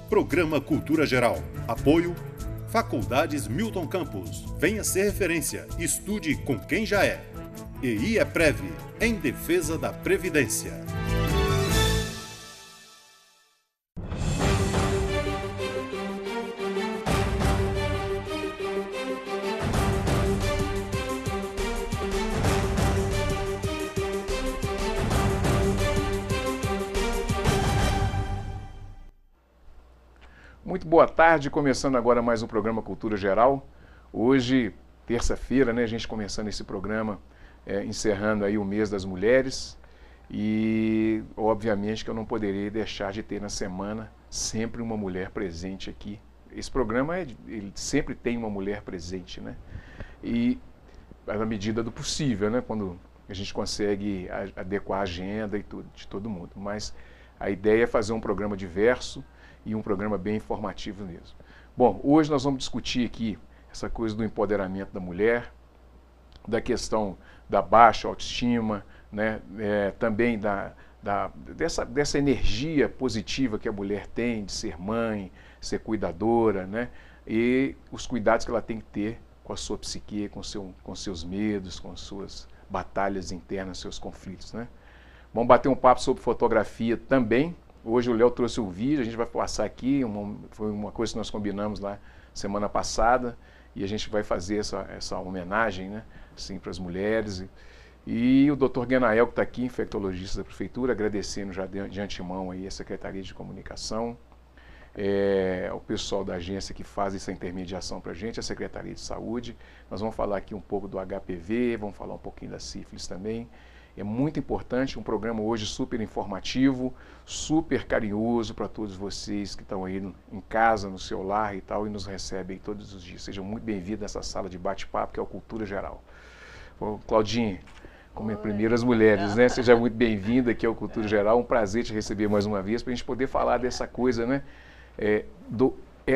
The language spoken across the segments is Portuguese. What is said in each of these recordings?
Programa Cultura Geral. Apoio Faculdades Milton Campos. Venha ser referência. Estude com quem já é. E IEPREV, em defesa da Previdência. Muito boa tarde, começando agora mais um programa Cultura Geral. Hoje, terça-feira, né, a gente começando esse programa, encerrando aí o mês das mulheres. E, obviamente, que eu não poderia deixar de ter na semana sempre uma mulher presente aqui. Esse programa, ele sempre tem uma mulher presente, né? E, na medida do possível, né, quando a gente consegue adequar a agenda e tudo, de todo mundo. Mas a ideia é fazer um programa diverso e um programa bem informativo mesmo. Bom, hoje nós vamos discutir aqui essa coisa do empoderamento da mulher, da questão da baixa autoestima, né? Também dessa energia positiva que a mulher tem de ser mãe, ser cuidadora, né? E os cuidados que ela tem que ter com a sua psique, com seus medos, com suas batalhas internas, seus conflitos, né? Vamos bater um papo sobre fotografia também. Hoje o Léo trouxe o vídeo, a gente vai passar aqui, foi uma coisa que nós combinamos lá semana passada, e a gente vai fazer essa homenagem, né, assim, para as mulheres. E o Dr. Guenael, que está aqui, infectologista da Prefeitura, agradecendo já de antemão aí a Secretaria de Comunicação, o pessoal da agência que faz essa intermediação para a gente, a Secretaria de Saúde. Nós vamos falar aqui um pouco do HPV, vamos falar um pouquinho da sífilis também. É muito importante, um programa hoje super informativo, super carinhoso para todos vocês que estão aí em casa, no seu lar e tal, e nos recebem todos os dias. Sejam muito bem-vindos nessa sala de bate-papo, que é o Cultura Geral. Bom, Claudinha, como primeiras mulheres, né? Seja muito bem-vinda aqui ao Cultura Geral. Um prazer te receber mais uma vez para a gente poder falar dessa coisa, né?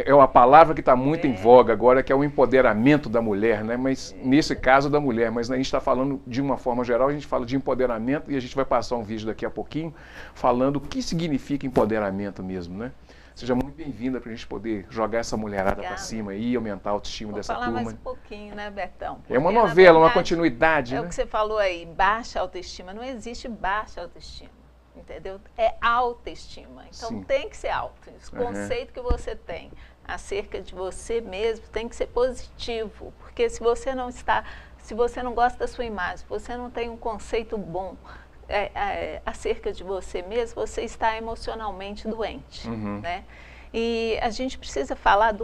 É uma palavra que está muito em voga agora, que é o empoderamento da mulher, né? Mas nesse caso da mulher, mas a gente está falando de uma forma geral, a gente fala de empoderamento e a gente vai passar um vídeo daqui a pouquinho falando o que significa empoderamento mesmo, né? Seja muito bem-vinda para a gente poder jogar essa mulherada para cima e aumentar a autoestima dessa turma. Vou falar mais um pouquinho, né, Betão? É uma novela, uma continuidade, né? É o que você falou aí, baixa autoestima. Não existe baixa autoestima. Entendeu? É autoestima. Então Sim. Tem que ser alto. O conceito que você tem acerca de você mesmo tem que ser positivo. Porque se você não gosta da sua imagem, se você não tem um conceito bom acerca de você mesmo, você está emocionalmente doente. Né? E a gente precisa falar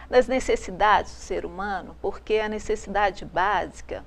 das necessidades do ser humano, porque a necessidade básica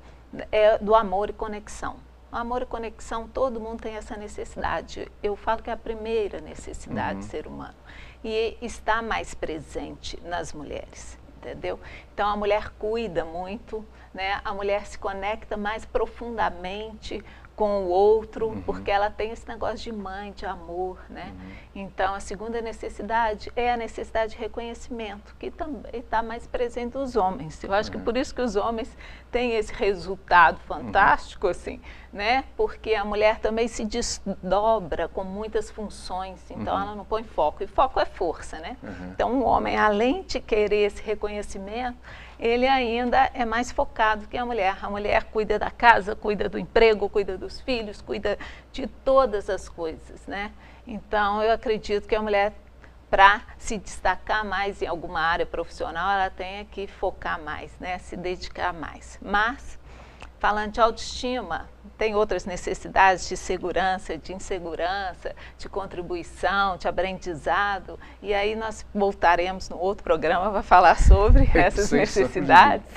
é do amor e conexão. Amor e conexão, todo mundo tem essa necessidade. Eu falo que é a primeira necessidade do ser humano. E está mais presente nas mulheres, entendeu? Então a mulher cuida muito, né? A mulher se conecta mais profundamente com o outro, porque ela tem esse negócio de mãe, de amor, né? Então, a segunda necessidade é a necessidade de reconhecimento, que também está mais presente nos homens. Eu acho que por isso que os homens têm esse resultado fantástico, assim, né? Porque a mulher também se desdobra com muitas funções, então ela não põe foco, e foco é força, né? Então, um homem, além de querer esse reconhecimento, ele ainda é mais focado que a mulher. A mulher cuida da casa, cuida do emprego, cuida dos filhos, cuida de todas as coisas, né? Então, eu acredito que a mulher, para se destacar mais em alguma área profissional, ela tem que focar mais, né? Se dedicar mais. Mas, falando de autoestima, tem outras necessidades de segurança, de insegurança, de contribuição, de aprendizado. E aí nós voltaremos no outro programa para falar sobre essas necessidades.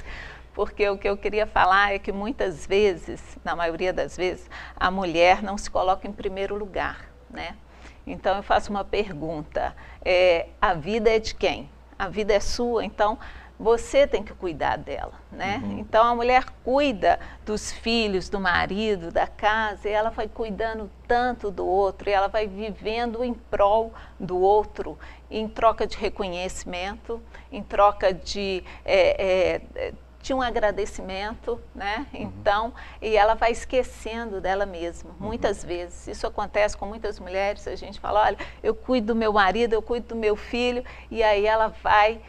Porque o que eu queria falar é que muitas vezes, na maioria das vezes, a mulher não se coloca em primeiro lugar, né? Então eu faço uma pergunta, a vida é de quem? A vida é sua, então você tem que cuidar dela, né? Então a mulher cuida dos filhos, do marido, da casa, e ela vai cuidando tanto do outro, e ela vai vivendo em prol do outro, em troca de reconhecimento, em troca de de um agradecimento, né? Então, e ela vai esquecendo dela mesma, muitas vezes. Isso acontece com muitas mulheres, a gente fala, olha, eu cuido do meu marido, eu cuido do meu filho, e aí ela vai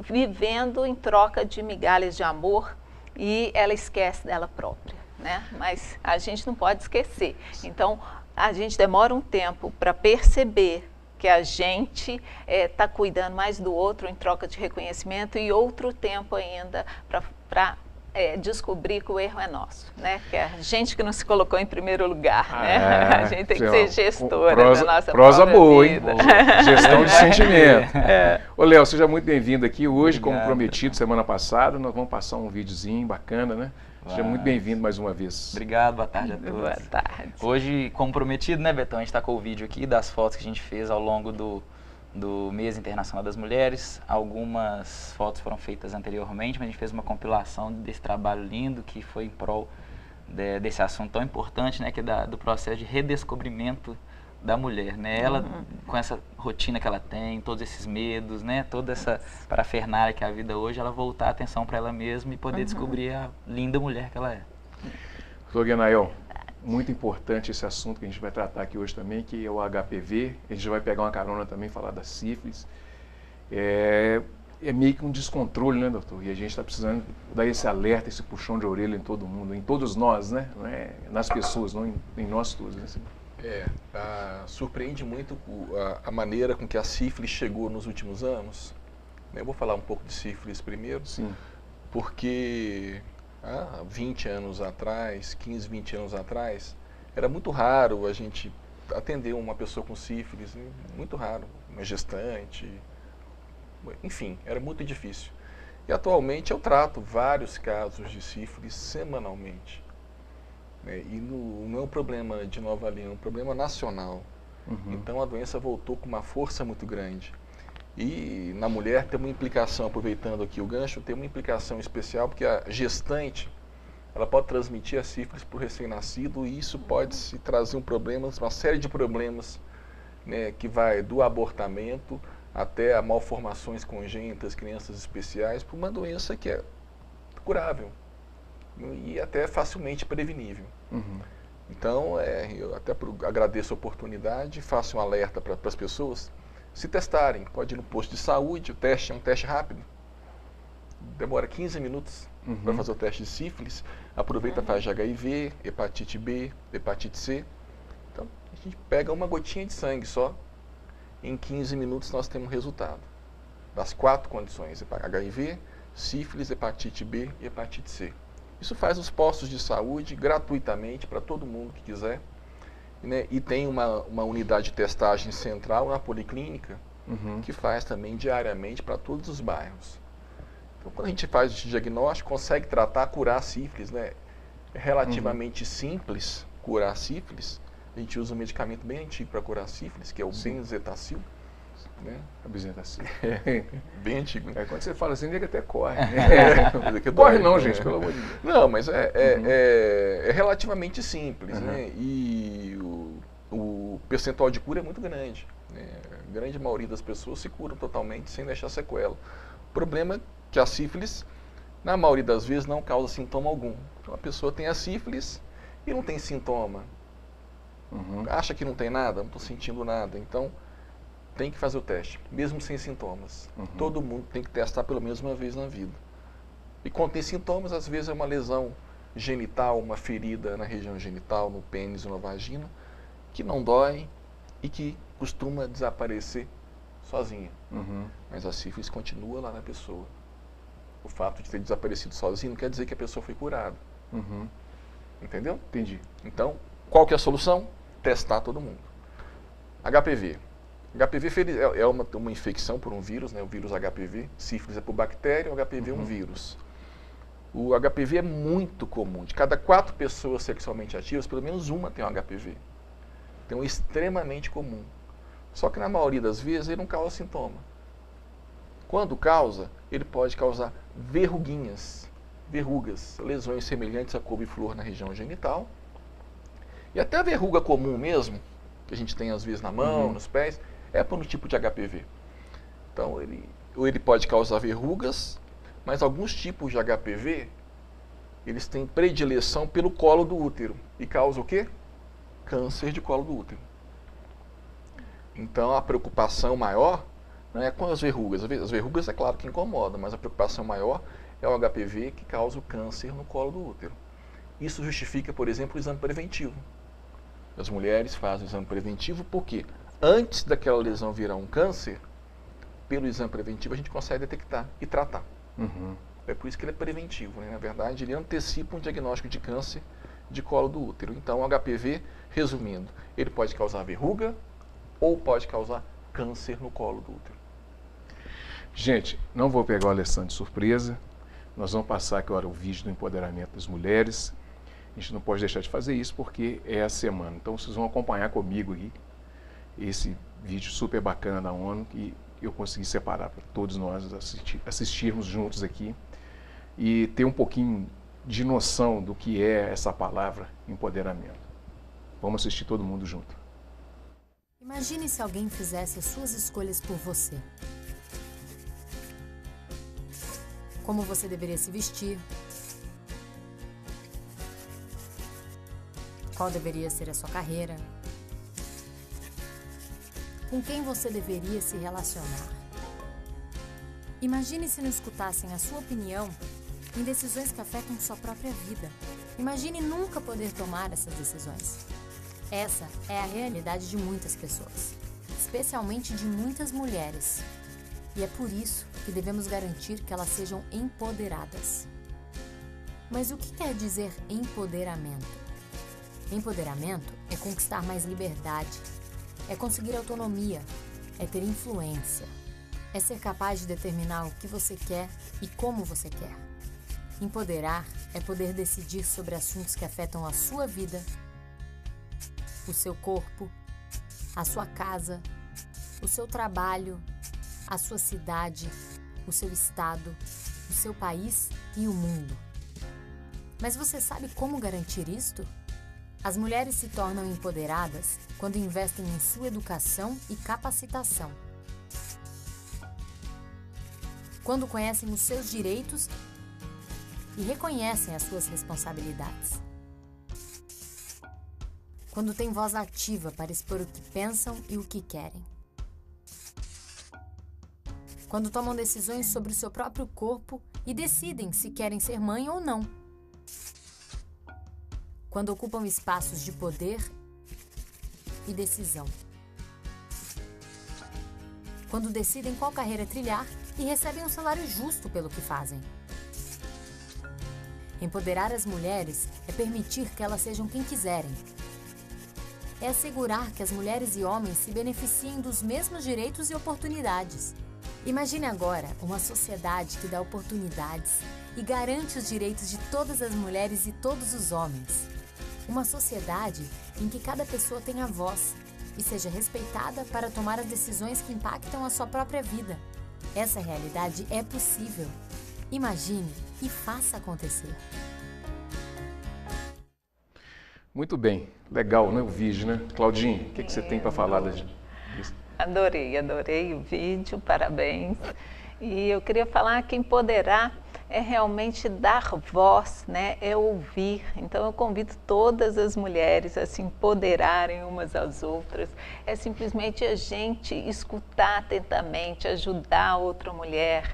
vivendo em troca de migalhas de amor e ela esquece dela própria, né? Mas a gente não pode esquecer. Então, a gente demora um tempo para perceber que a gente está cuidando mais do outro em troca de reconhecimento e outro tempo ainda para descobrir que o erro é nosso, né? Que é a gente que não se colocou em primeiro lugar, né? A gente tem que ser gestora da nossa prosa própria boa, vida. Hein? Gestão de sentimento. Ô, Léo, seja muito bem-vindo aqui. Hoje, como prometido semana passada, nós vamos passar um videozinho bacana, né? Seja muito bem-vindo mais uma vez. Obrigado, boa tarde a todos. Boa tarde. Hoje, como prometido, né, Betão, a gente está com o vídeo aqui das fotos que a gente fez ao longo do Mês Internacional das Mulheres. Algumas fotos foram feitas anteriormente, mas a gente fez uma compilação desse trabalho lindo que foi em prol desse assunto tão importante, né, que é do processo de redescobrimento da mulher, né? Ela, com essa rotina que ela tem, todos esses medos, né? Toda essa parafernália que é a vida hoje, ela voltar a atenção para ela mesma e poder descobrir a linda mulher que ela é. Doutor Guenael, muito importante esse assunto que a gente vai tratar aqui hoje também, que é o HPV. A gente vai pegar uma carona também, falar da sífilis. É meio que um descontrole, né, doutor? E a gente está precisando dar esse alerta, esse puxão de orelha em todo mundo, em todos nós, né? Não é nas pessoas, não em nós todos, né? Surpreende muito a maneira com que a sífilis chegou nos últimos anos. Eu vou falar um pouco de sífilis primeiro. Sim. Porque há 20 anos atrás, 15, 20 anos atrás, era muito raro a gente atender uma pessoa com sífilis, muito raro, uma gestante, enfim, era muito difícil. E atualmente eu trato vários casos de sífilis semanalmente. E não é um problema de Nova Lima, é um problema nacional. Então a doença voltou com uma força muito grande. E na mulher tem uma implicação, aproveitando aqui o gancho, tem uma implicação especial, porque a gestante, ela pode transmitir a sífilis para o recém-nascido e isso pode se trazer uma série de problemas, né, que vai do abortamento até a malformações congênitas, crianças especiais, para uma doença que é curável e até facilmente prevenível. Então, eu até agradeço a oportunidade, faço um alerta para as pessoas se testarem. Pode ir no posto de saúde, o teste é um teste rápido, demora 15 minutos para fazer o teste de sífilis, aproveita, faz de HIV, hepatite B, hepatite C. Então, a gente pega uma gotinha de sangue só, em 15 minutos nós temos resultado das 4 condições, HIV, sífilis, hepatite B e hepatite C. Isso faz os postos de saúde gratuitamente para todo mundo que quiser, né? E tem uma unidade de testagem central na policlínica, que faz também diariamente para todos os bairros. Então, quando a gente faz esse diagnóstico, consegue tratar, curar a sífilis, né? É relativamente simples curar a sífilis. A gente usa um medicamento bem antigo para curar a sífilis, que é o benzetacil. Né? A Benzetacil. Bem antigo. Né? Quando você fala assim, ele até corre. Corre não, gente, pelo amor de Deus. Não, mas é relativamente simples, né? E o percentual de cura é muito grande. Né? A grande maioria das pessoas se curam totalmente sem deixar sequela. O problema é que a sífilis, na maioria das vezes, não causa sintoma algum. Então, a pessoa tem a sífilis e não tem sintoma. Acha que não tem nada, não estou sentindo nada. Então, tem que fazer o teste, mesmo sem sintomas. Todo mundo tem que testar pelo menos uma vez na vida. E quando tem sintomas, às vezes é uma lesão genital, uma ferida na região genital, no pênis ou na vagina, que não dói e que costuma desaparecer sozinha. Mas a sífilis continua lá na pessoa. O fato de ter desaparecido sozinho não quer dizer que a pessoa foi curada. Entendeu? Entendi. Então, qual que é a solução? Testar todo mundo. HPV. HPV é uma infecção por um vírus, né? O vírus HPV. Sífilis é por bactéria, o HPV é um vírus. O HPV é muito comum. De cada 4 pessoas sexualmente ativas, pelo menos uma tem um HPV. Então, é extremamente comum. Só que na maioria das vezes ele não causa sintoma. Quando causa, ele pode causar verruguinhas, verrugas, lesões semelhantes a couve-flor na região genital. E até a verruga comum mesmo, que a gente tem às vezes na mão, nos pés, é por um tipo de HPV. Então, ele pode causar verrugas, Mas alguns tipos de HPV, eles têm predileção pelo colo do útero e causam o quê? Câncer de colo do útero. Então a preocupação maior não é com as verrugas. As verrugas é claro que incomodam, mas a preocupação maior é o HPV que causa o câncer no colo do útero. Isso justifica, por exemplo, o exame preventivo. As mulheres fazem o exame preventivo porque antes daquela lesão virar um câncer, pelo exame preventivo a gente consegue detectar e tratar. É por isso que ele é preventivo, né? Na verdade, ele antecipa um diagnóstico de câncer de colo do útero. Então, o HPV, resumindo, ele pode causar verruga ou pode causar câncer no colo do útero. Gente, não vou pegar o Alessandro de surpresa. Nós vamos passar agora o vídeo do empoderamento das mulheres. A gente não pode deixar de fazer isso porque é a semana. Então, vocês vão acompanhar comigo aqui esse vídeo super bacana da ONU que eu consegui separar para todos nós assistirmos juntos aqui e ter um pouquinho de noção do que é essa palavra empoderamento. Vamos assistir todo mundo junto. Imagine se alguém fizesse as suas escolhas por você. Como você deveria se vestir, qual deveria ser a sua carreira, com quem você deveria se relacionar. Imagine se não escutassem a sua opinião em decisões que afetam sua própria vida. Imagine nunca poder tomar essas decisões. Essa é a realidade de muitas pessoas, especialmente de muitas mulheres. E é por isso que devemos garantir que elas sejam empoderadas. Mas o que quer dizer empoderamento? Empoderamento é conquistar mais liberdade, é conseguir autonomia, é ter influência, é ser capaz de determinar o que você quer e como você quer. Empoderar é poder decidir sobre assuntos que afetam a sua vida, o seu corpo, a sua casa, o seu trabalho, a sua cidade, o seu estado, o seu país e o mundo. Mas você sabe como garantir isto? As mulheres se tornam empoderadas quando investem em sua educação e capacitação. Quando conhecem os seus direitos e reconhecem as suas responsabilidades. Quando têm voz ativa para expor o que pensam e o que querem. Quando tomam decisões sobre o seu próprio corpo e decidem se querem ser mãe ou não. Quando ocupam espaços de poder e decisão. Quando decidem qual carreira trilhar e recebem um salário justo pelo que fazem. Empoderar as mulheres é permitir que elas sejam quem quiserem. É assegurar que as mulheres e homens se beneficiem dos mesmos direitos e oportunidades. Imagine agora uma sociedade que dá oportunidades e garante os direitos de todas as mulheres e todos os homens. Uma sociedade em que cada pessoa tenha voz e seja respeitada para tomar as decisões que impactam a sua própria vida. Essa realidade é possível. Imagine e faça acontecer. Muito bem, legal, né, o vídeo, né? Claudinha, o que você tem para falar disso? Adorei o vídeo, parabéns. E eu queria falar que empoderar é realmente dar voz, né? É ouvir. Então eu convido todas as mulheres a se empoderarem umas às outras. É simplesmente a gente escutar atentamente, ajudar a outra mulher,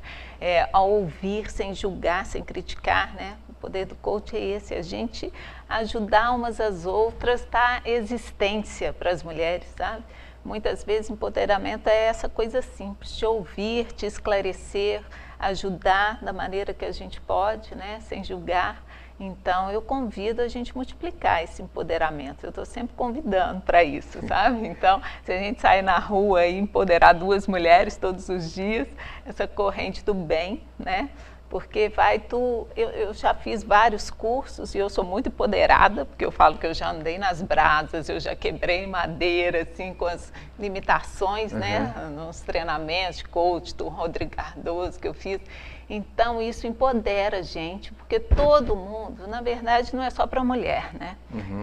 a ouvir sem julgar, sem criticar, né? O poder do coach é esse, a gente ajudar umas às outras, dar existência para as mulheres, sabe? Muitas vezes empoderamento é essa coisa simples, de ouvir, te esclarecer, ajudar da maneira que a gente pode, né, sem julgar. Então, eu convido a gente multiplicar esse empoderamento. Eu estou sempre convidando para isso, sabe? Então, se a gente sair na rua e empoderar 2 mulheres todos os dias, essa corrente do bem, né? Porque eu já fiz vários cursos e eu sou muito empoderada, porque eu falo que eu já andei nas brasas, eu já quebrei madeira, assim, com as limitações, né, nos treinamentos de coach do Rodrigo Cardoso que eu fiz. Então, isso empodera a gente, porque todo mundo, na verdade, não é só para a mulher, né?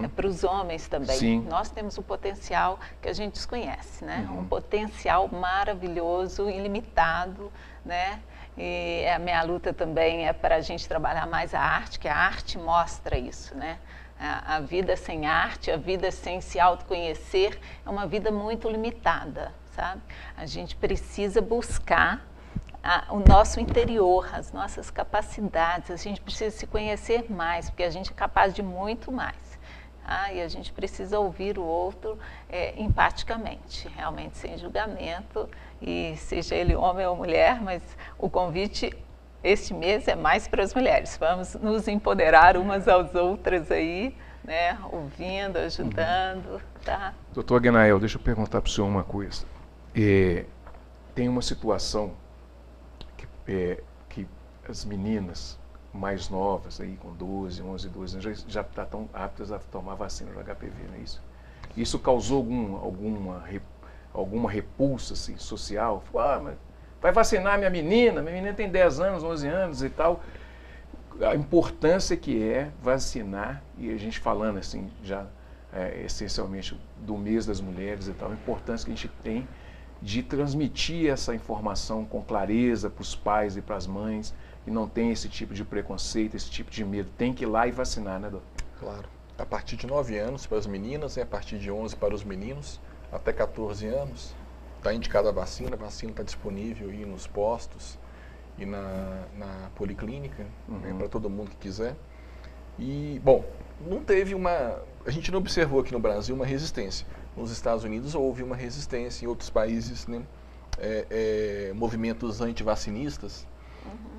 É para os homens também. Sim. Nós temos um potencial que a gente desconhece, né? Um potencial maravilhoso, ilimitado, né? E a minha luta também é para a gente trabalhar mais a arte, que a arte mostra isso, né? A vida sem arte, a vida sem se autoconhecer é uma vida muito limitada, sabe? A gente precisa buscar o nosso interior, as nossas capacidades, a gente precisa se conhecer mais, porque a gente é capaz de muito mais. E a gente precisa ouvir o outro empaticamente, realmente sem julgamento, e seja ele homem ou mulher, mas o convite este mês é mais para as mulheres. Vamos nos empoderar umas às outras aí, né? Ouvindo, ajudando, tá? Doutor Aguinael, deixa eu perguntar para o senhor uma coisa. Tem uma situação que as meninas mais novas, aí, com 12, 11, 12 anos, já estão aptas a tomar vacina do HPV, não é isso? Isso causou alguma repulsa assim, social? Mas vai vacinar minha menina tem 10 anos, 11 anos e tal. A importância que é vacinar, e a gente falando assim, já essencialmente do mês das mulheres e tal, a importância que a gente tem de transmitir essa informação com clareza para os pais e para as mães, que não tem esse tipo de preconceito, esse tipo de medo. Tem que ir lá e vacinar, né, doutor? Claro. A partir de 9 anos para as meninas, a partir de 11 para os meninos, até 14 anos, está indicada a vacina está disponível aí nos postos e na policlínica, né, para todo mundo que quiser. E, bom, a gente não observou aqui no Brasil uma resistência. Nos Estados Unidos houve uma resistência, em outros países, né, movimentos antivacinistas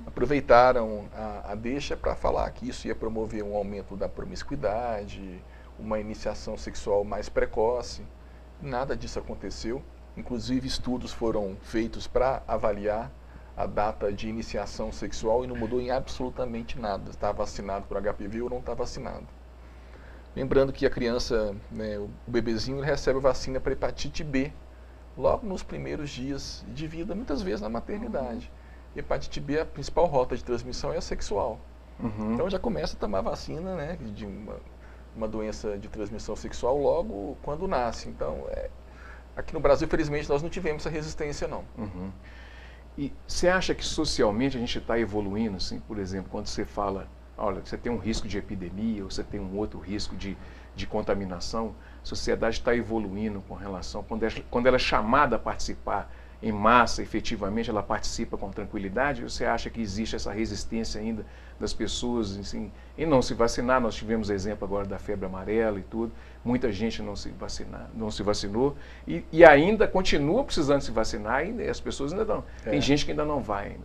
aproveitaram a deixa para falar que isso ia promover um aumento da promiscuidade, uma iniciação sexual mais precoce. Nada disso aconteceu. Inclusive, estudos foram feitos para avaliar a data de iniciação sexual e não mudou em absolutamente nada. Está vacinado por HPV ou não está vacinado. Lembrando que a criança, né, o bebezinho, ele recebe vacina para hepatite B logo nos primeiros dias de vida, muitas vezes na maternidade. Hepatite B, a principal rota de transmissão é a sexual. Então já começa a tomar vacina, né, de uma doença de transmissão sexual logo quando nasce. Então, aqui no Brasil, infelizmente, nós não tivemos essa resistência, não. E você acha que socialmente a gente está evoluindo, assim, por exemplo, quando você fala, olha, você tem um risco de epidemia, ou você tem um outro risco de contaminação, a sociedade está evoluindo com relação, quando ela é chamada a participar em massa, efetivamente, ela participa com tranquilidade? Ou você acha que existe essa resistência ainda das pessoas assim, em não se vacinar? Nós tivemos exemplo agora da febre amarela e tudo, muita gente não se vacinou e ainda continua precisando se vacinar e as pessoas ainda não. Tem gente que ainda não vai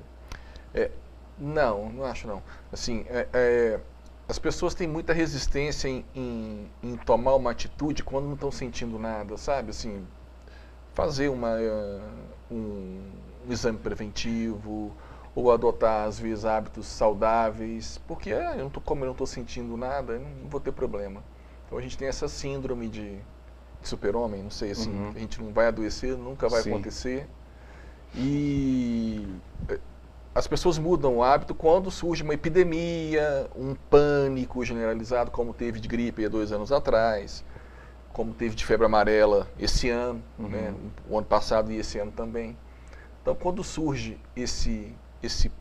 ainda. Não acho não. Assim, as pessoas têm muita resistência em tomar uma atitude quando não estão sentindo nada, sabe? Assim, fazer um exame preventivo ou adotar, às vezes, hábitos saudáveis, porque como eu não estou sentindo nada, eu não vou ter problema. Então a gente tem essa síndrome de super-homem, não sei, assim, a gente não vai adoecer, nunca vai acontecer. E as pessoas mudam o hábito quando surge uma epidemia, um pânico generalizado, como teve de gripe há 2 anos atrás, como teve de febre amarela esse ano, né, o ano passado e esse ano também. Então, quando surge essa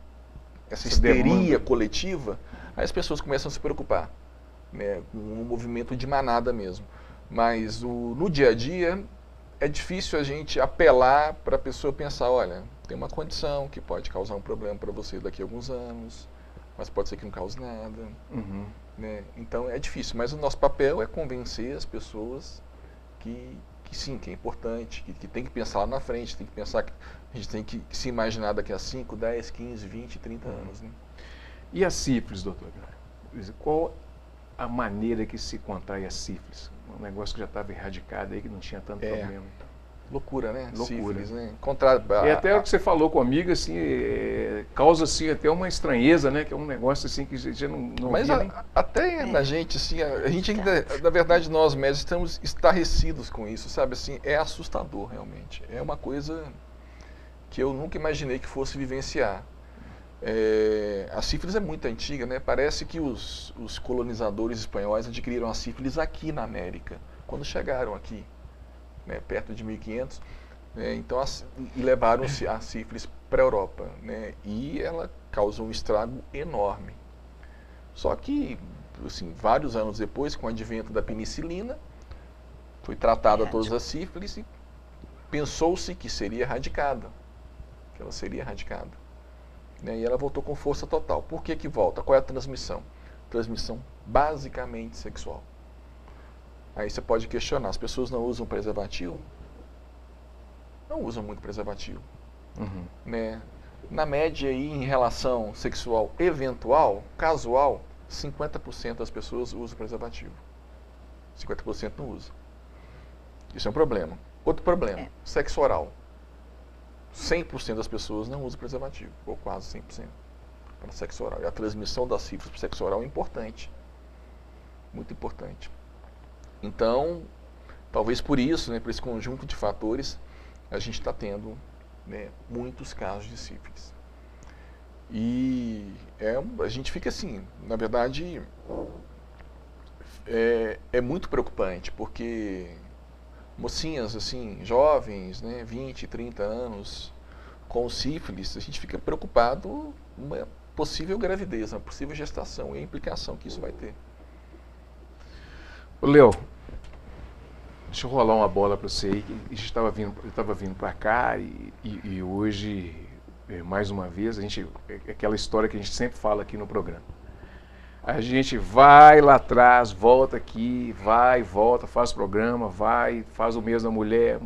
histeria coletiva, aí as pessoas começam a se preocupar, né, com um movimento de manada mesmo. Mas no dia a dia é difícil a gente apelar para a pessoa pensar, olha, tem uma condição que pode causar um problema para você daqui a alguns anos, mas pode ser que não cause nada. Né? Então é difícil, mas o nosso papel é convencer as pessoas que sim, que é importante, que tem que pensar lá na frente, tem que pensar que a gente tem que se imaginar daqui a 5, 10, 15, 20, 30 anos. Né? E a sífilis, doutor? Qual a maneira que se contrai a sífilis? Um negócio que já estava erradicado aí, que não tinha tanto problema. Loucura, né? Loucura. Sífilis, né? Até o que você falou comigo, assim, causa assim, até uma estranheza, né? Que é um negócio assim que já não Mas até na gente, assim, a gente ainda, na verdade, nós médicos estamos estarrecidos com isso, sabe? Assim, é assustador, realmente. É uma coisa que eu nunca imaginei que fosse vivenciar. A sífilis é muito antiga, né? Parece que os colonizadores espanhóis adquiriram a sífilis aqui na América, quando chegaram aqui, né, perto de 1500. Então, e levaram a sífilis para a Europa, né? E ela causou um estrago enorme. Só que, assim, vários anos depois, com o advento da penicilina, foi tratada todas as sífilis e pensou-se que seria erradicada, que ela seria erradicada. Né? E ela voltou com força total. Por que que volta? Qual é a transmissão? Transmissão basicamente sexual. Aí você pode questionar, as pessoas não usam preservativo? Não usam muito preservativo. Né? Na média, aí, em relação sexual eventual, casual, 50% das pessoas usam preservativo. 50% não usam. Isso é um problema. Outro problema, sexo oral. 100% das pessoas não usam preservativo, ou quase 100% para sexo oral. E a transmissão da sífilis para sexo oral é importante. Muito importante. Então, talvez por isso, né, por esse conjunto de fatores, a gente está tendo, né, muitos casos de sífilis. E a gente fica assim, na verdade, é muito preocupante, porque mocinhas assim, jovens, né, 20, 30 anos, com sífilis, a gente fica preocupado com uma possível gravidez, uma possível gestação e a implicação que isso vai ter. Léo, deixa eu rolar uma bola para você aí. Eu estava vindo para cá e hoje, mais uma vez, aquela história que a gente sempre fala aqui no programa. A gente vai lá atrás, volta aqui, vai, volta, faz programa, vai, faz o mês da mulher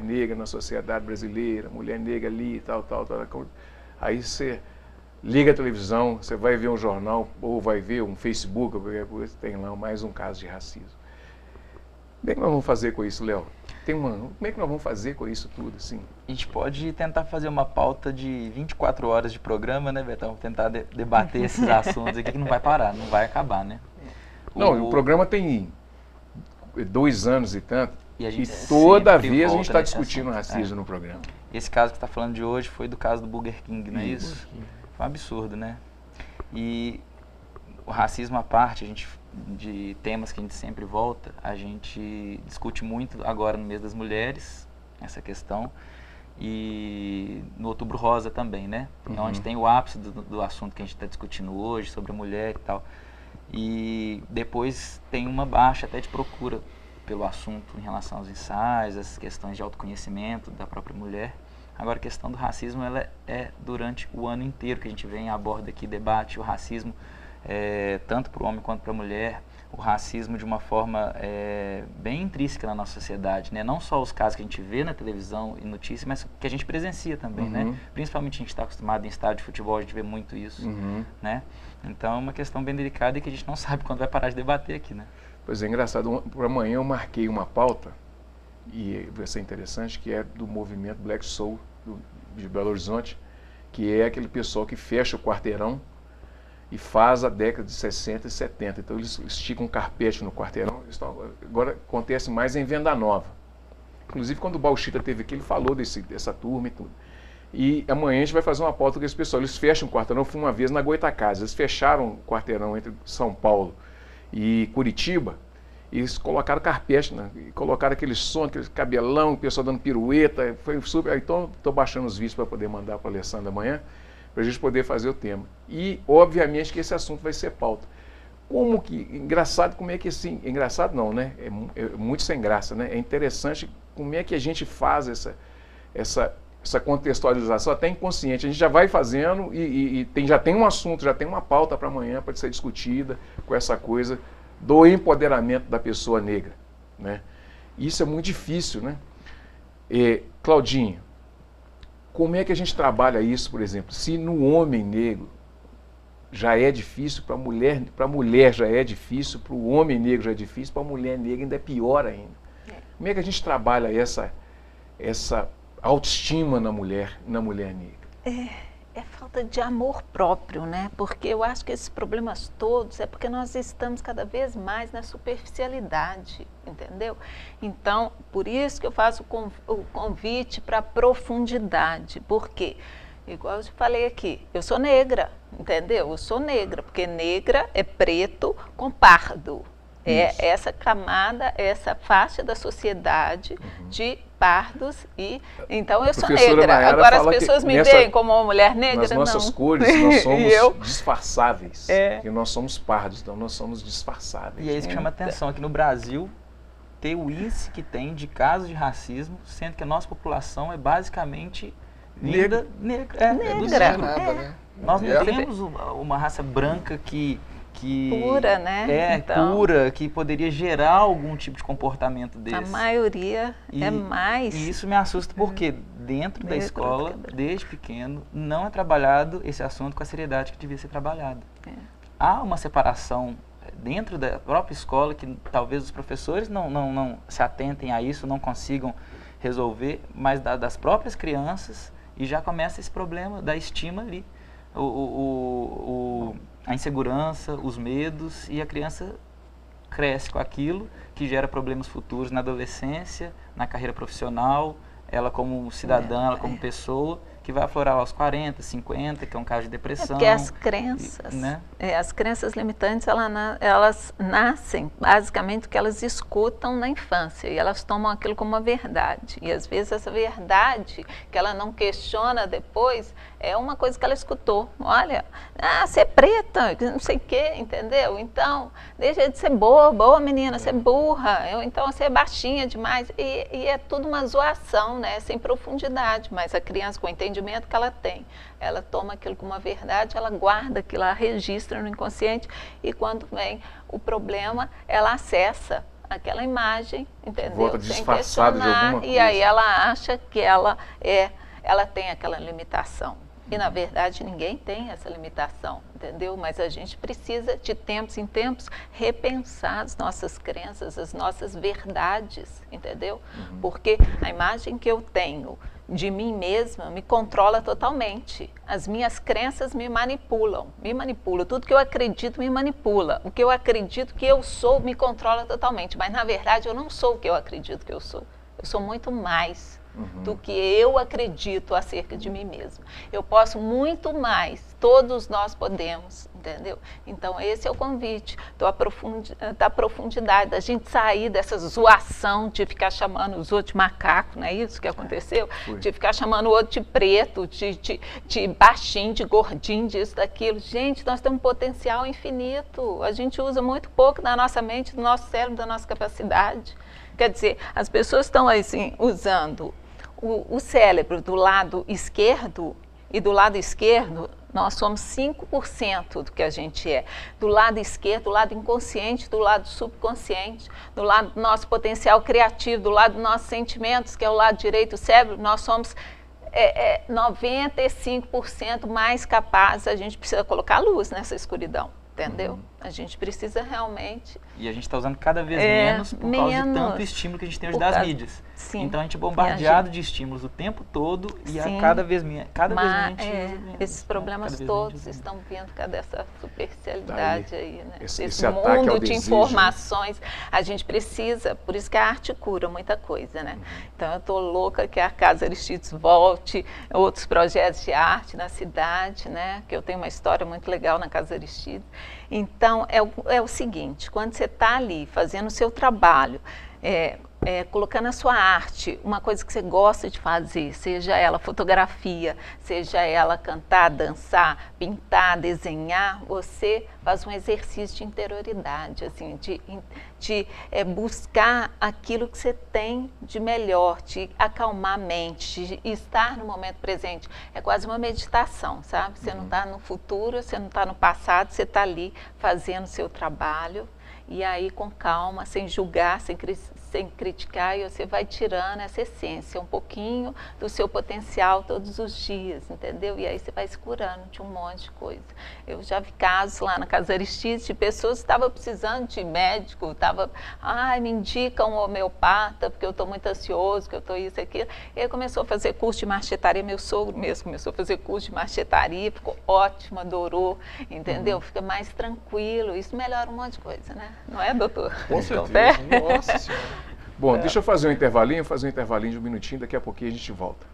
negra na sociedade brasileira, mulher negra ali, tal. Aí você liga a televisão, você vai ver um jornal, ou vai ver um Facebook, ou qualquer coisa, tem lá mais um caso de racismo. Como é que nós vamos fazer com isso, Léo? Como é que nós vamos fazer com isso tudo, assim? A gente pode tentar fazer uma pauta de 24 horas de programa, né, Betão? Tentar debater esses assuntos aqui que não vai parar, não vai acabar, né? O programa tem 2 anos e tanto, e toda vez a gente está discutindo racismo no programa. Esse caso que você está falando de hoje foi do caso do Burger King, não é isso? Foi um absurdo, né? E o racismo à parte, de temas que a gente sempre volta, a gente discute muito agora no mês das mulheres, essa questão, e no Outubro Rosa também, né? Onde tem o ápice do assunto que a gente está discutindo hoje, sobre a mulher e tal. E depois tem uma baixa até de procura pelo assunto em relação aos ensaios, essas questões de autoconhecimento da própria mulher. Agora, a questão do racismo, ela é durante o ano inteiro que a gente vem, aborda aqui, debate o racismo, tanto para o homem quanto para a mulher, o racismo de uma forma bem intrínseca na nossa sociedade, né? Não só os casos que a gente vê na televisão e notícias, mas que a gente presencia também, né? Principalmente a gente está acostumado em estádio de futebol, a gente vê muito isso, né? Então é uma questão bem delicada e que a gente não sabe quando vai parar de debater aqui, né? Pois é, engraçado, para amanhã eu marquei uma pauta, e vai ser interessante, que é do movimento Black Soul de Belo Horizonte, que é aquele pessoal que fecha o quarteirão e faz a década de 60 e 70. Então eles esticam um carpete no quarteirão. Agora acontece mais em Venda Nova. Inclusive quando o Bauchita esteve aqui, ele falou dessa turma e tudo. E amanhã a gente vai fazer uma pauta com esse pessoal. Eles fecham o quarteirão. Eu fui uma vez na Goitacazes. Eles fecharam o quarteirão entre São Paulo e Curitiba. E eles colocaram carpete, né? E colocaram aquele som, aquele cabelão, o pessoal dando pirueta. Foi super. Então estou baixando os vídeos para poder mandar para a Alessandra amanhã, para a gente poder fazer o tema. E, obviamente, que esse assunto vai ser pauta. Como que, engraçado, como é que assim, engraçado não, né? É muito sem graça, né? É interessante como é que a gente faz essa contextualização, até inconsciente. A gente já vai fazendo e já tem um assunto, já tem uma pauta para amanhã para ser discutida com essa coisa do empoderamento da pessoa negra, né? Isso é muito difícil, né? Claudinha, como é que a gente trabalha isso, por exemplo? Se no homem negro já é difícil, para a mulher já é difícil, para o homem negro já é difícil, para a mulher negra ainda é pior ainda. Como é que a gente trabalha essa autoestima na mulher negra? É falta de amor próprio, né? Porque eu acho que esses problemas todos é porque nós estamos cada vez mais na superficialidade, entendeu? Então, por isso que eu faço o convite para a profundidade. Por quê? Igual eu te falei aqui, eu sou negra, entendeu? Eu sou negra, porque negra é preto com pardo, É essa camada, essa faixa da sociedade de pardos e... Então, eu sou negra. Agora as pessoas me veem como uma mulher negra, nas nossas não. cores, nós somos disfarçáveis. E nós somos pardos, então nós somos disfarçáveis. E é isso que chama atenção, aqui no Brasil, ter o índice que tem de casos de racismo, sendo que a nossa população é basicamente negra. Né? Nós não temos uma raça branca que pura, né? Então, pura, que poderia gerar algum tipo de comportamento desse. A maioria é mais. E isso me assusta porque dentro da escola, desde pequeno, não é trabalhado esse assunto com a seriedade que devia ser trabalhado. Há uma separação dentro da própria escola que talvez os professores não se atentem a isso, não consigam resolver, mas das próprias crianças, e já começa esse problema da estima ali. A insegurança, os medos, e a criança cresce com aquilo que gera problemas futuros na adolescência, na carreira profissional, ela como cidadã, ela como pessoa, que vai aflorar aos 40, 50, que é um caso de depressão. Porque as crenças, as crenças limitantes, elas nascem basicamente do que elas escutam na infância, e elas tomam aquilo como uma verdade. E às vezes essa verdade, que ela não questiona depois, é uma coisa que ela escutou. Olha, você é preta, não sei o quê, entendeu? Então, deixa de ser boa menina, você é burra, então você é baixinha demais. E é tudo uma zoação, né? Sem profundidade, mas a criança, com o entendimento que ela tem, ela toma aquilo como uma verdade, ela guarda aquilo, ela registra no inconsciente, e quando vem o problema, ela acessa aquela imagem, entendeu? Volta disfarçada de alguma coisa. E aí ela acha que ela tem aquela limitação. E, na verdade, ninguém tem essa limitação, entendeu? Mas a gente precisa, de tempos em tempos, repensar as nossas crenças, as nossas verdades, entendeu? Porque a imagem que eu tenho de mim mesma me controla totalmente. As minhas crenças me manipulam. Tudo que eu acredito me manipula. O que eu acredito que eu sou me controla totalmente. Mas, na verdade, eu não sou o que eu acredito que eu sou. Eu sou muito mais do que eu acredito acerca de mim mesma. Eu posso muito mais, todos nós podemos, entendeu? Então esse é o convite da profundidade, da gente sair dessa zoação de ficar chamando os outros de macaco, não é isso que aconteceu? De ficar chamando o outro de preto, de baixinho, de gordinho, disso, daquilo. Gente, nós temos um potencial infinito, a gente usa muito pouco da nossa mente, do nosso cérebro, da nossa capacidade. Quer dizer, as pessoas estão assim, usando o cérebro do lado esquerdo, e do lado esquerdo nós somos 5% do que a gente é. Do lado esquerdo, do lado inconsciente, do lado subconsciente, do lado do nosso potencial criativo, do lado dos nossos sentimentos, que é o lado direito do cérebro, nós somos 95% mais capazes. A gente precisa colocar luz nessa escuridão. Entendeu? A gente precisa realmente... E a gente está usando cada vez menos por causa de tanto estímulo que a gente tem hoje das mídias. Sim. Então a gente é bombardeado de estímulos o tempo todo e cada vez menos. Esses problemas todos estão vindo por causa dessa superficialidade aí, né? Esse mundo de informações. A gente precisa, por isso que a arte cura muita coisa, né? Então eu estou louca que a Casa Aristides volte, outros projetos de arte na cidade, né? Que eu tenho uma história muito legal na Casa Aristides. Então, é o seguinte, quando você está ali fazendo o seu trabalho, colocando a sua arte, uma coisa que você gosta de fazer, seja ela fotografia, seja ela cantar, dançar, pintar, desenhar, você faz um exercício de interioridade, assim, de buscar aquilo que você tem de melhor, de acalmar a mente, de estar no momento presente. É quase uma meditação, sabe? Você não está no futuro, você não está no passado, você está ali fazendo o seu trabalho, e aí com calma, sem julgar, sem criticar, e você vai tirando essa essência, um pouquinho do seu potencial todos os dias, entendeu? E aí você vai se curando de um monte de coisa. Eu já vi casos lá na Casa Aristides de pessoas que estavam precisando de médico, me indica um homeopata, porque eu estou muito ansioso, que eu estou isso e aquilo. E aí começou a fazer curso de marchetaria, meu sogro mesmo começou a fazer curso de marchetaria, ficou ótimo, adorou, entendeu? Fica mais tranquilo, isso melhora um monte de coisa, né? Não é, doutor? Com certeza, nossa senhora. Bom, deixa eu fazer um intervalinho de um minutinho, daqui a pouquinho a gente volta.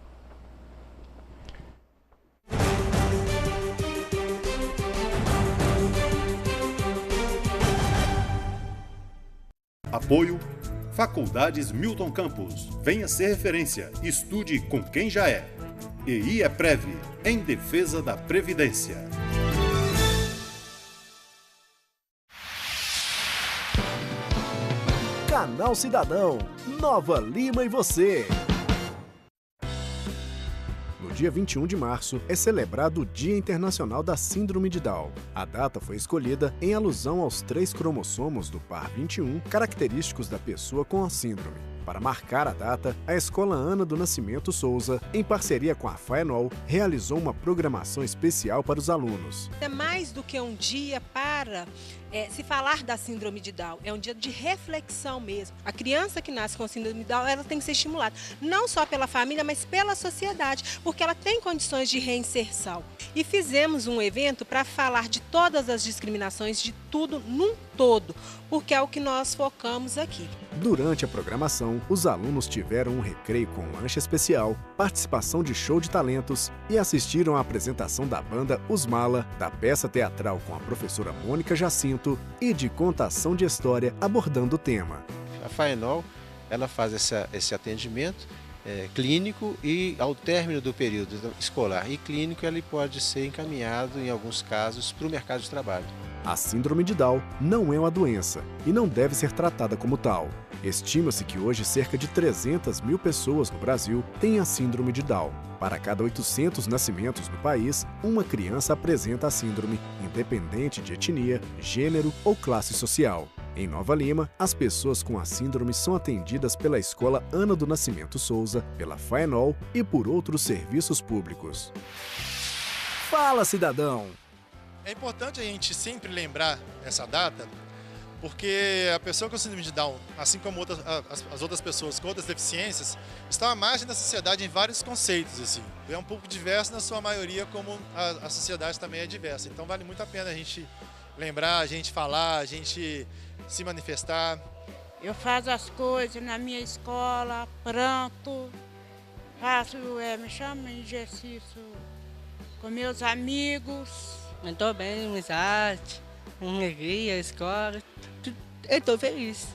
Apoio Faculdades Milton Campos. Venha ser referência. Estude com quem já é. EI é Prev, em defesa da Previdência. Canal Cidadão, Nova Lima e você. No dia 21 de março é celebrado o Dia Internacional da Síndrome de Down. A data foi escolhida em alusão aos 3 cromossomos do par 21 característicos da pessoa com a síndrome. Para marcar a data, a Escola Ana do Nascimento Souza, em parceria com a FAENOL, realizou uma programação especial para os alunos. É mais do que um dia para se falar da síndrome de Down, é um dia de reflexão mesmo. A criança que nasce com síndrome de Down, ela tem que ser estimulada, não só pela família, mas pela sociedade, porque ela tem condições de reinserção. E fizemos um evento para falar de todas as discriminações, de tudo num todo, porque é o que nós focamos aqui. Durante a programação, os alunos tiveram um recreio com lanche especial, participação de show de talentos e assistiram à apresentação da banda Os Mala, da peça teatral com a professora Mônica Jacinto e de contação de história abordando o tema. A FAENOL, ela faz esse atendimento clínico e ao término do período escolar e clínico ele pode ser encaminhado em alguns casos para o mercado de trabalho. A síndrome de Down não é uma doença e não deve ser tratada como tal. Estima-se que hoje cerca de 300 mil pessoas no Brasil têm a síndrome de Down. Para cada 800 nascimentos no país, uma criança apresenta a síndrome, independente de etnia, gênero ou classe social. Em Nova Lima, as pessoas com a síndrome são atendidas pela Escola Ana do Nascimento Souza, pela FAENOL e por outros serviços públicos. Fala, cidadão! É importante a gente sempre lembrar essa data, porque a pessoa com síndrome de Down, assim como as outras pessoas com outras deficiências, estão à margem da sociedade em vários conceitos. Assim. É um pouco diverso na sua maioria, como a sociedade também é diversa. Então vale muito a pena a gente lembrar, a gente falar, a gente se manifestar. Eu faço as coisas na minha escola, pranto, faço, me chamo exercício com meus amigos. Eu estou bem, amizade, alegria, escola, eu estou feliz.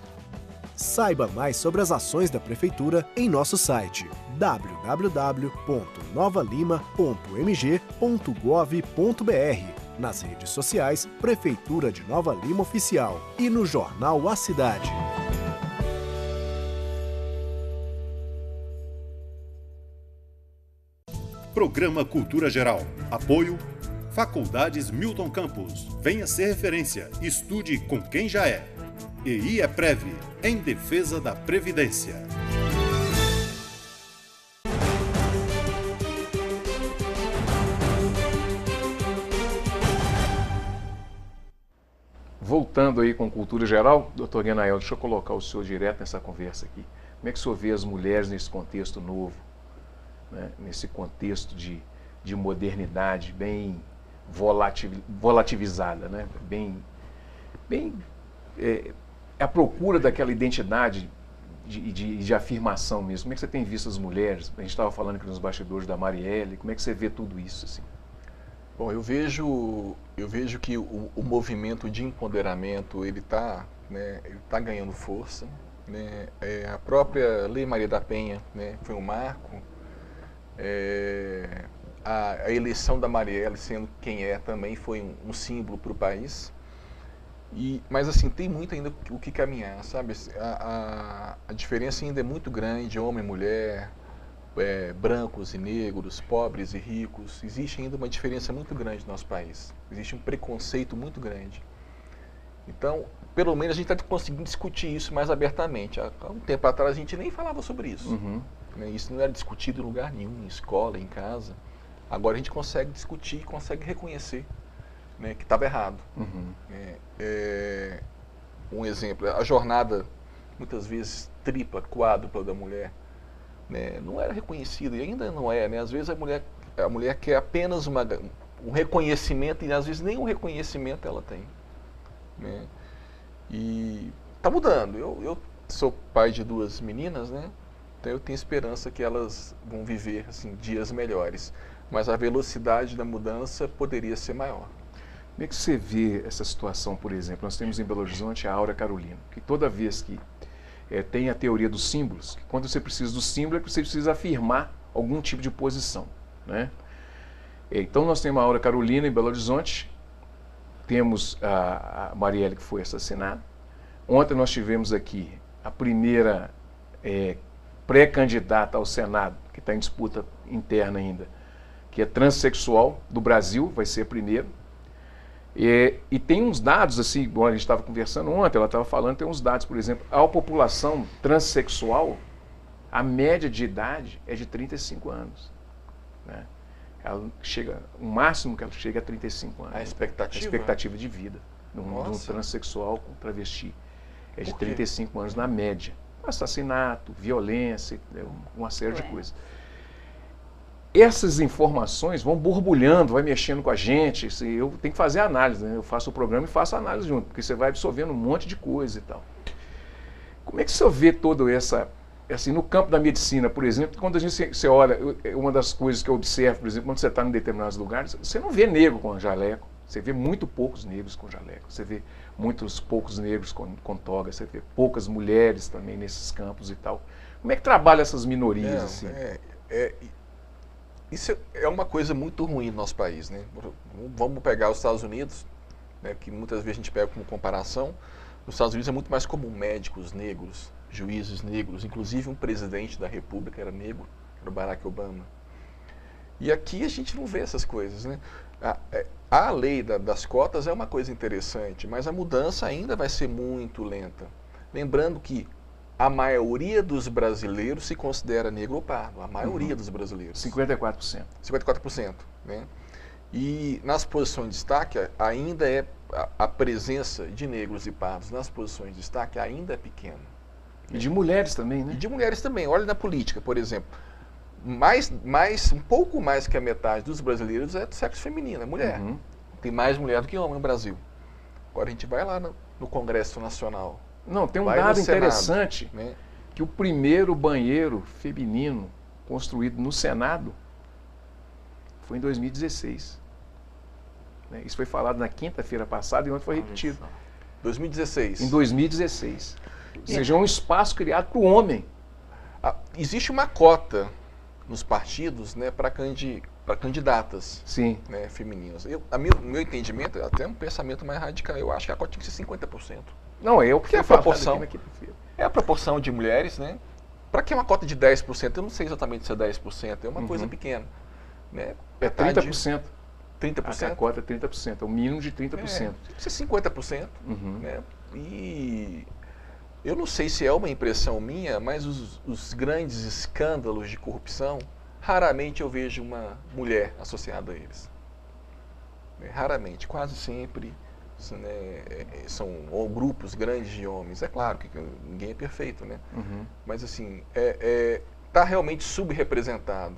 Saiba mais sobre as ações da Prefeitura em nosso site www.novalima.mg.gov.br, nas redes sociais Prefeitura de Nova Lima Oficial e no jornal A Cidade. Programa Cultura Geral. Apoio Faculdades Milton Campos. Venha ser referência. Estude com quem já é. EI é Prev, em defesa da Previdência. Voltando aí com Cultura Geral, doutor Guenael, deixa eu colocar o senhor direto nessa conversa aqui. Como é que o senhor vê as mulheres nesse contexto novo, né? Nesse contexto de modernidade bem volatilizada, né? A procura daquela identidade de afirmação mesmo. Como é que você tem visto as mulheres? A gente estava falando aqui nos bastidores da Marielle. Como é que você vê tudo isso? Assim? Bom, eu vejo que o movimento de empoderamento ele tá ganhando força, né? A própria Lei Maria da Penha, né, foi um marco. A eleição da Marielle, sendo quem é, também foi um símbolo para o país. Mas assim, tem muito ainda o que caminhar, sabe? A diferença ainda é muito grande, homem e mulher, brancos e negros, pobres e ricos. Existe ainda uma diferença muito grande no nosso país. Existe um preconceito muito grande. Então, pelo menos a gente está conseguindo discutir isso mais abertamente. Há um tempo atrás a gente nem falava sobre isso. Uhum. Isso não era discutido em lugar nenhum, em escola, em casa. Agora a gente consegue discutir, consegue reconhecer, né, que estava errado. Uhum. Um exemplo, a jornada, muitas vezes, tripla, quádrupla da mulher, né, não era reconhecida e ainda não é. Né? Às vezes a mulher quer apenas um reconhecimento e às vezes nem um reconhecimento ela tem. Né? E está mudando. Eu sou pai de 2 meninas, né? Então eu tenho esperança que elas vão viver assim, dias melhores. Mas a velocidade da mudança poderia ser maior. Como é que você vê essa situação, por exemplo? Nós temos em Belo Horizonte a Aura Carolina, que toda vez que tem a teoria dos símbolos, que quando você precisa do símbolo é que você precisa afirmar algum tipo de posição, né? Então nós temos a Aura Carolina em Belo Horizonte, temos a Marielle que foi assassinada. Ontem nós tivemos aqui a primeira pré-candidata ao Senado, que está em disputa interna ainda, que é transexual do Brasil, vai ser a primeira. E tem uns dados, assim, bom, a gente estava conversando ontem, ela estava falando, tem uns dados, por exemplo, a população transexual, a média de idade é de 35 anos, né? Ela chega, o máximo que ela chega é 35 anos. A expectativa? A expectativa de vida de um transexual com travesti é de 35 anos na média. Assassinato, violência, uma série de coisas. Essas informações vão borbulhando, vai mexendo com a gente. Eu tenho que fazer análise, né? Eu faço o programa e faço a análise junto, porque você vai absorvendo um monte de coisa e tal. Como é que você vê toda essa... Assim, no campo da medicina, por exemplo, quando você olha, uma das coisas que eu observo, por exemplo, quando você está em determinados lugares, você não vê negro com jaleco, você vê muito poucos negros com jaleco, você vê muitos poucos negros com toga, você vê poucas mulheres também nesses campos e tal. Como é que trabalha essas minorias? Assim? Isso é uma coisa muito ruim no nosso país, né? Vamos pegar os Estados Unidos, né, que muitas vezes a gente pega como comparação. Nos Estados Unidos é muito mais comum médicos negros, juízes negros, inclusive um presidente da República era negro, era o Barack Obama. E aqui a gente não vê essas coisas, né? A lei das cotas é uma coisa interessante, mas a mudança ainda vai ser muito lenta. Lembrando que a maioria dos brasileiros se considera negro ou pardo, a maioria dos brasileiros. 54%. 54%, né? E nas posições de destaque ainda a presença de negros e pardos nas posições de destaque ainda é pequena. E de mulheres também, né? E de mulheres também. Olha na política, por exemplo. Um pouco mais que a metade dos brasileiros é do sexo feminino, é mulher. Tem mais mulher do que homem no Brasil. Agora a gente vai lá no Congresso Nacional. Não, tem um dado interessante, né? Que o primeiro banheiro feminino construído no Senado foi em 2016. Né? Isso foi falado na quinta-feira passada e ontem foi repetido. 2016. Em 2016. Ou seja, é um espaço criado para o homem. Existe uma cota nos partidos, né, para candidatas, né, femininas. Meu entendimento é até um pensamento mais radical. Eu acho que a cota tinha que ser 50%. Não, é o que é a proporção. É a proporção de mulheres, né? Para que uma cota de 10%? Eu não sei exatamente se é 10%, é uma coisa pequena. Né? É 30%. 30%? A cota é 30%, é o mínimo de 30%. Isso é 50%. Né? E eu não sei se é uma impressão minha, mas os grandes escândalos de corrupção, raramente eu vejo uma mulher associada a eles. Raramente, quase sempre são grupos grandes de homens. É claro que ninguém é perfeito, né? Mas assim, está realmente subrepresentado.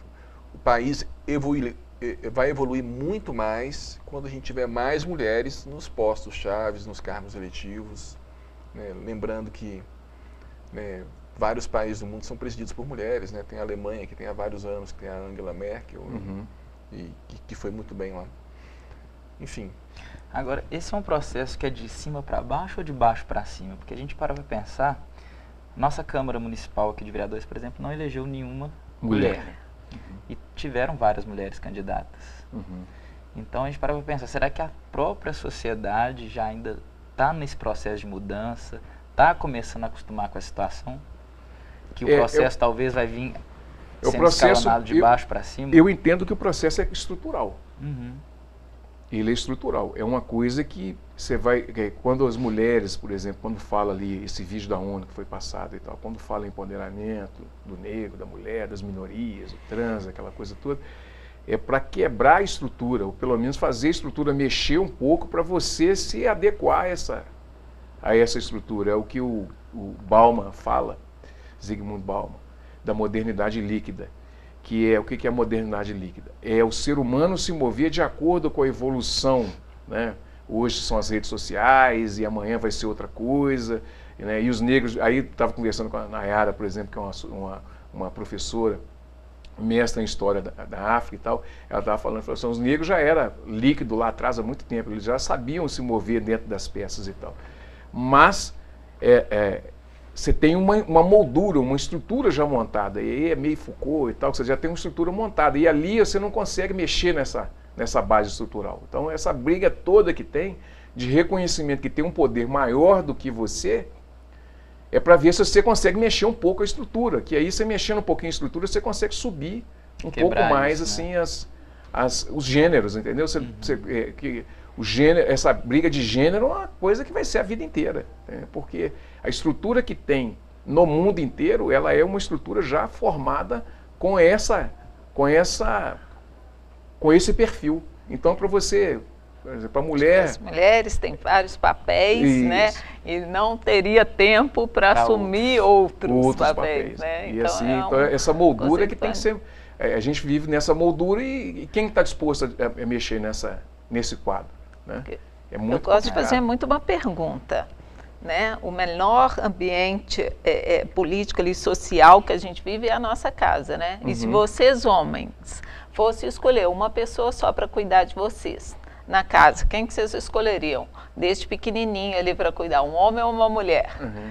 O país vai evoluir muito mais quando a gente tiver mais mulheres nos postos chaves, nos cargos eletivos. Né? Lembrando que vários países do mundo são presididos por mulheres, né? Tem a Alemanha, que tem há vários anos, que tem a Angela Merkel, e que foi muito bem lá. Enfim. Agora, esse é um processo que é de cima para baixo ou de baixo para cima? Porque a gente para pensar, nossa Câmara Municipal aqui de Vereadores, por exemplo, não elegeu nenhuma mulher. E tiveram várias mulheres candidatas. Então a gente para pensar, será que a própria sociedade já ainda está nesse processo de mudança, está começando a acostumar com a situação? Que o processo talvez vai vir sendo escalonado de baixo para cima? Eu entendo que o processo é estrutural. Ele é estrutural. É uma coisa que você vai... Quando as mulheres, por exemplo, quando fala ali, esse vídeo da ONU que foi passado e tal, quando fala em empoderamento do negro, da mulher, das minorias, o trans, aquela coisa toda, é para quebrar a estrutura, ou pelo menos fazer a estrutura mexer um pouco para você se adequar a essa estrutura. É o que o Bauman fala, Zygmunt Bauman, da modernidade líquida. Que é o que é a modernidade líquida? É o ser humano se mover de acordo com a evolução, né? Hoje são as redes sociais e amanhã vai ser outra coisa, né? E os negros, aí estava conversando com a Nayara, por exemplo, que é uma professora, mestra em história da África e tal, ela estava falando assim, os negros já era líquido lá atrás há muito tempo, eles já sabiam se mover dentro das peças e tal. Mas você tem uma moldura, uma estrutura já montada. E aí é meio Foucault e tal, você já tem uma estrutura montada. E ali você não consegue mexer nessa base estrutural. Então essa briga toda que tem, de reconhecimento que tem um poder maior do que você, é para ver se você consegue mexer um pouco a estrutura. Que aí você mexendo um pouquinho a estrutura, você consegue subir um pouco mais isso, assim, né? Os gêneros, entendeu? O gênero, essa briga de gênero é uma coisa que vai ser a vida inteira, né? Porque a estrutura que tem no mundo inteiro, ela é uma estrutura já formada com esse perfil. Então, para você, por exemplo, a mulher... As mulheres têm vários papéis, né? E não teria tempo para assumir outros papéis, né? E então, assim, então essa moldura que tem que ser... A gente vive nessa moldura e quem está disposto a mexer nesse quadro? Né? É muito Eu gosto de fazer muito uma pergunta, né? O menor ambiente político e social que a gente vive é a nossa casa, né? E se vocês, homens, fossem escolher uma pessoa só para cuidar de vocês na casa, quem que vocês escolheriam? Desde pequenininho ali para cuidar, um homem ou uma mulher?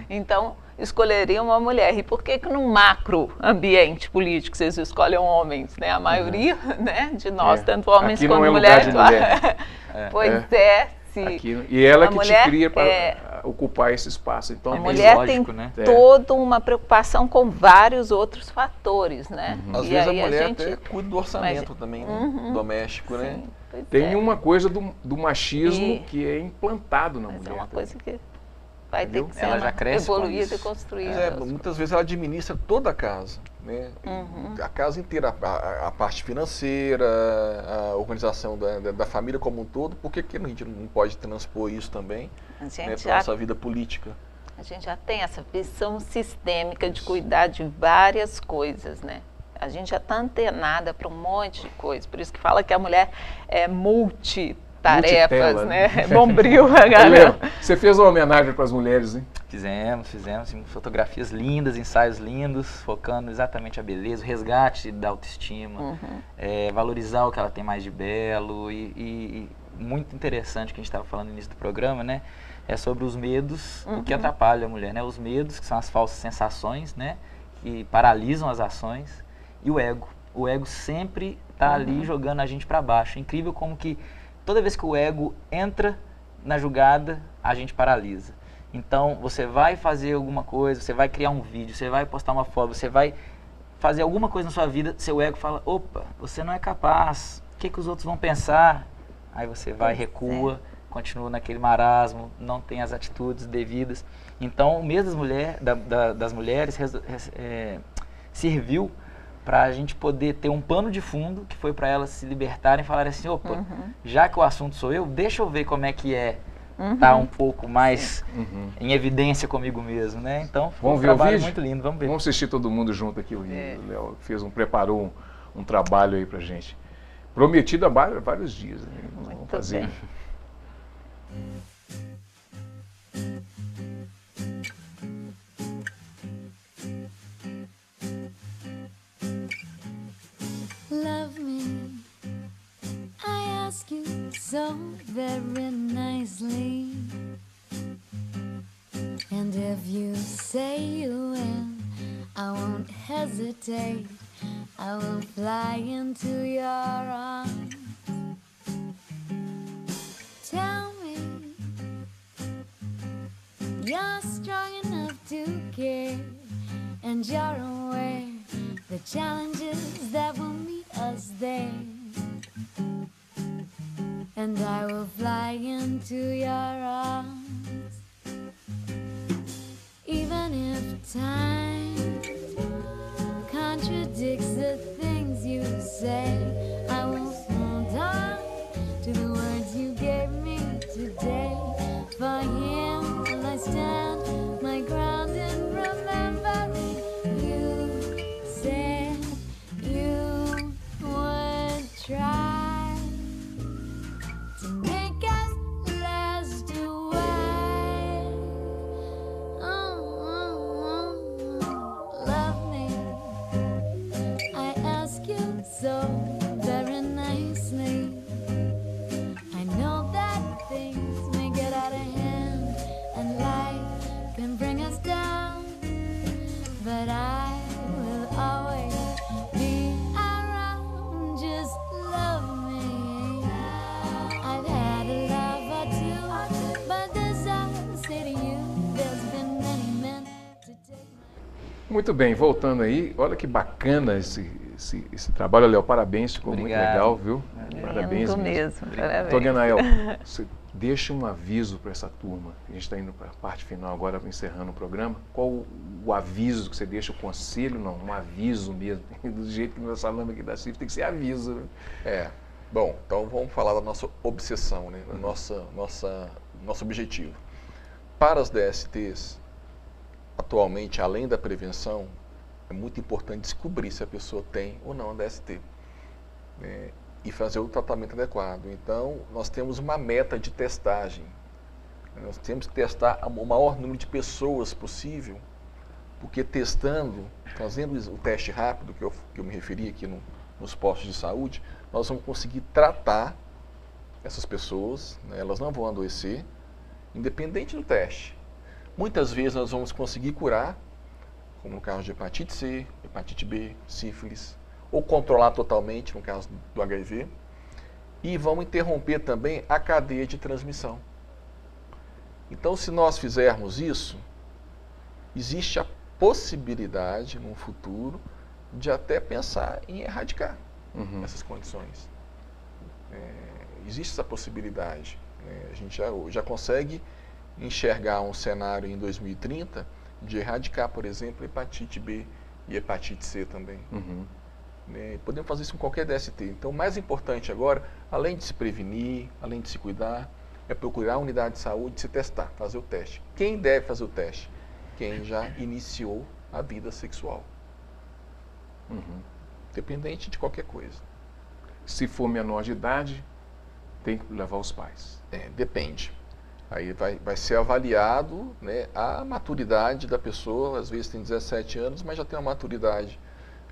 Então, escolheriam uma mulher. E por que no macro ambiente político vocês escolhem homens, né? A maioria, né, de nós, tanto homens aqui quanto não é mulheres. Lugar de mulher. Pois e ela que te cria para ocupar esse espaço. Então, a mulher lógico, tem né? toda uma preocupação com vários outros fatores, né? Às vezes a mulher até cuida do orçamento também, né? Doméstico, sim, né? Tem uma coisa do machismo que é implantado na mulher. É uma coisa que vai ter que ser evoluída e construída. Muitas vezes ela administra toda a casa, né? A casa inteira, a parte financeira, a organização da família como um todo. Por que a gente não pode transpor isso também, né, para a nossa vida política? A gente já tem essa visão sistêmica de cuidar de várias coisas, né? A gente já está antenada para um monte de coisa. Por isso que fala que a mulher é multitarefas, né? Bombril, a galera. Você fez uma homenagem para as mulheres, hein? Fizemos fotografias lindas, ensaios lindos, focando exatamente a beleza, o resgate da autoestima, valorizar o que ela tem mais de belo e muito interessante que a gente estava falando no início do programa, né? É sobre os medos, o que atrapalha a mulher, né? Os medos, que são as falsas sensações, né? Que paralisam as ações, e o ego. O ego sempre está ali jogando a gente para baixo. É incrível como que toda vez que o ego entra na jogada, a gente paralisa. Então, você vai fazer alguma coisa, você vai criar um vídeo, você vai postar uma foto, você vai fazer alguma coisa na sua vida, seu ego fala, opa, você não é capaz, o que os outros vão pensar? Aí você vai, recua, continua naquele marasmo, não tem as atitudes devidas. Então, o mês das mulheres serviu para a gente poder ter um pano de fundo, que foi para elas se libertarem e falarem assim, opa, já que o assunto sou eu, deixa eu ver como é que é tá um pouco mais em evidência comigo mesmo, né? Então, foi um trabalho muito lindo, vamos ver. Vamos assistir todo mundo junto aqui, o Léo preparou um trabalho aí pra gente. Prometido há vários dias, né? Vamos fazer. Love me, I ask you so very nicely. And if you say you will, I won't hesitate. I will fly into your arms. Tell me you're strong enough to care, and you're aware the challenges that will meet us there. And I will fly into your arms. Even if time contradicts the things you say, I will hold on to the words you gave me today. For him will I stand my ground in remembering you said you would try to make us last a while. Love me, I ask you so very nicely. I know that things may get out of hand, and life can bring us down. Muito bem, voltando aí, olha que bacana esse trabalho, Léo, parabéns, ficou muito legal, viu? Parabéns mesmo. Parabéns. Tognael, você deixa um aviso para essa turma, a gente está indo para a parte final agora, encerrando o programa, qual o aviso que você deixa, o conselho, não, um aviso mesmo, do jeito que nós falamos aqui da CIF, tem que ser aviso. Né? Bom, então vamos falar da nossa obsessão, né? Nosso objetivo. Para as DSTs, atualmente, além da prevenção, é muito importante descobrir se a pessoa tem ou não a DST, né? E fazer o tratamento adequado. Então, nós temos uma meta de testagem. Nós temos que testar o maior número de pessoas possível, porque testando, fazendo o teste rápido, que eu me referi aqui nos postos de saúde, nós vamos conseguir tratar essas pessoas, né? Elas não vão adoecer, independente do teste. Muitas vezes nós vamos conseguir curar, como no caso de hepatite C, hepatite B, sífilis, ou controlar totalmente, no caso do HIV, e vamos interromper também a cadeia de transmissão. Então, se nós fizermos isso, existe a possibilidade, no futuro, de até pensar em erradicar essas condições. Existe essa possibilidade. A gente já consegue enxergar um cenário em 2030 de erradicar, por exemplo, hepatite B e hepatite C também. Podemos fazer isso com qualquer DST. Então, o mais importante agora, além de se prevenir, além de se cuidar, é procurar a unidade de saúde e se testar, fazer o teste. Quem deve fazer o teste? Quem já iniciou a vida sexual. Dependente de qualquer coisa. Se for menor de idade, tem que levar os pais. Depende. Aí vai ser avaliado, né, a maturidade da pessoa, às vezes tem 17 anos, mas já tem uma maturidade,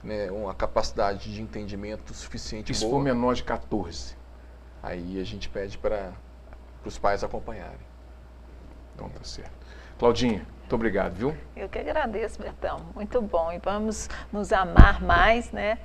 né, uma capacidade de entendimento suficiente. E se for menor de 14? Aí a gente pede para os pais acompanharem. Então tá certo. Claudinha, muito obrigado, viu? Eu que agradeço, Bertão. Muito bom. E vamos nos amar mais, né?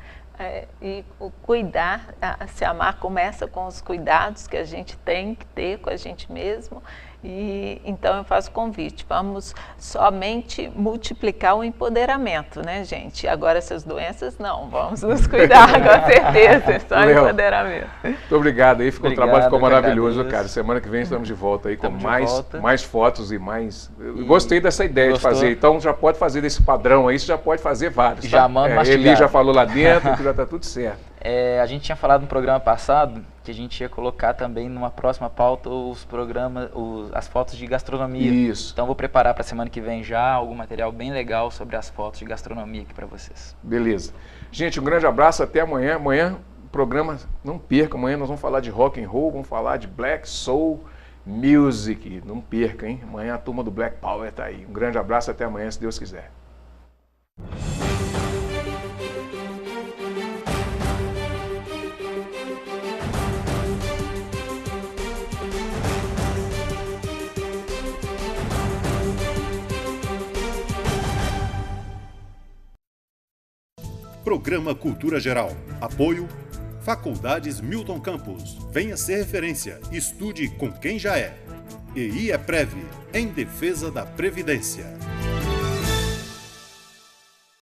E o cuidar, se amar começa com os cuidados que a gente tem que ter com a gente mesmo. E então eu faço convite, vamos somente multiplicar o empoderamento, né, gente? Agora essas doenças não, vamos nos cuidar com certeza, só Léo, empoderamento. Muito obrigado aí, o trabalho ficou maravilhoso, cara. Semana que vem estamos de volta aí com mais fotos e mais... Eu gostei dessa ideia de fazer, então já pode fazer desse padrão aí, você já pode fazer vários. Já manda mastigado. Eli já falou lá dentro, que já está tudo certo. A gente tinha falado no programa passado que a gente ia colocar também numa próxima pauta as fotos de gastronomia. Isso. Então vou preparar para a semana que vem já algum material bem legal sobre as fotos de gastronomia aqui para vocês. Beleza. Gente, um grande abraço, até amanhã. Amanhã o programa, não perca, amanhã nós vamos falar de rock and roll, vamos falar de black soul music. Não perca, hein? Amanhã a turma do Black Power tá aí. Um grande abraço, até amanhã, se Deus quiser. Programa Cultura Geral. Apoio Faculdades Milton Campos. Venha ser referência. Estude com quem já é. E EPREV, em defesa da Previdência.